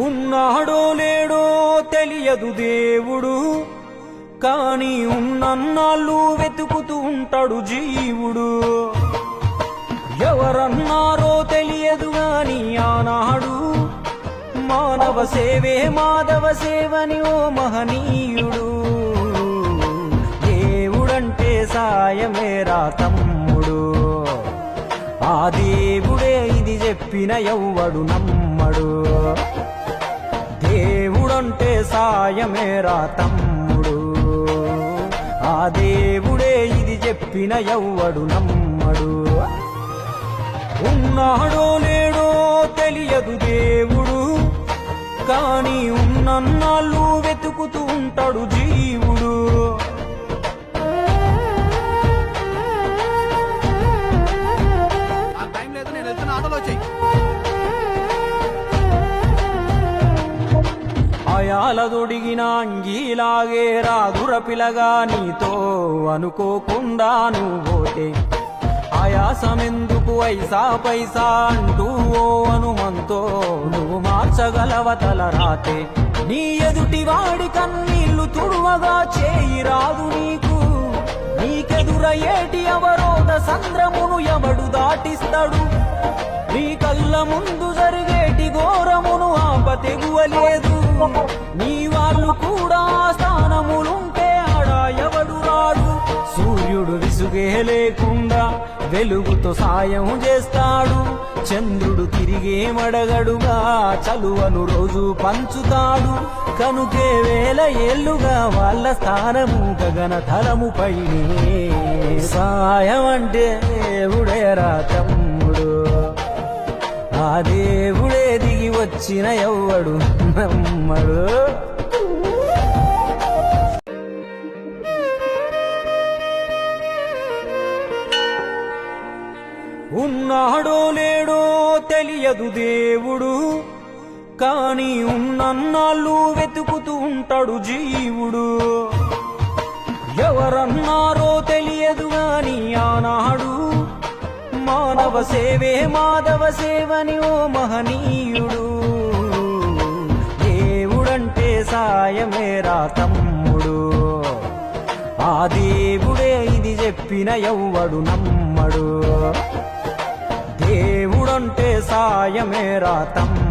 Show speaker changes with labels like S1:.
S1: ఉన్నాడో లేడో తెలియదు దేవుడు, కాని ఉన్నన్నాళ్ళు వెతుకుతూ ఉంటాడు జీవుడు. ఎవరన్నారో తెలియదు గాని ఆనాడు మానవ సేవే మాధవ సేవని ఓ మహనీయుడు. దేవుడంటే సాయమేరా తమ్ముడు, ఆ దేవుడే ఇది చెప్పిన ఎవ్వడు నమ్మడు. దేవుడంటే సాయమేరా తమ్ముడు, ఆ దేవుడే ఇది చెప్పిన ఎవ్వడు నమ్మడు. ఉన్నాడో లేడో తెలియదు దేవుడు, కాని ఉన్నన్నాళ్ళు వెతుకుతూ ఉంటాడు జీవుడు. అయాలదొడిగిన అంగీలాగే రాదుర పిలగా నీతో అనుకోకుండా నువ్వు పోతే, ఆయాసమెందుకు ఐసా పైసా అంటూ ఓ అనుమంతో నువ్వు మార్చగలవ తల రాతే. నీ ఎదుటి వాడి కన్నీళ్లు తుడువగా చేయి రాదు నీకు, నీకెదురయ్యేటి అవరోధ సంద్రమును ఎవడు దాటిస్తాడు. నీ కళ్ళ ముందు జరిగేటి ఘోరమును ఆప తెగువలేదు, నీ వాళ్ళు కూడా స్థానములుంటే ఆడా ఎవడు రాడు. సూర్యుడు విసుగే లేకుండా వెలుగుతో సాయం చేస్తాడు, చంద్రుడు తిరిగే మడగడుగా చలువను రోజు పంచుతాడు. కనుకే వేల ఏళ్లుగా వాళ్ళ స్థానము గగన తలముపైనే. సాయం అంటే దేవుడేరా తమ్ముడు, ఆ దేవుడే దిగి వచ్చిన ఎవ్వడు నమ్మడు. ఉన్నాడో లేడో తెలియదు దేవుడు, కాని ఉన్నన్నాళ్ళు వెతుకుతూ ఉంటాడు జీవుడు. ఎవరన్నారో తెలియదు గాని ఆనాడు మానవ సేవే మాధవ సేవని ఓ మహనీయుడు. దేవుడంటే సాయమేరా తమ్ముడు, ఆ దేవుడే ఇది చెప్పిన ఎవ్వడు నమ్మడు. దేవుడంటే సాయమేరా తమ్ముడు.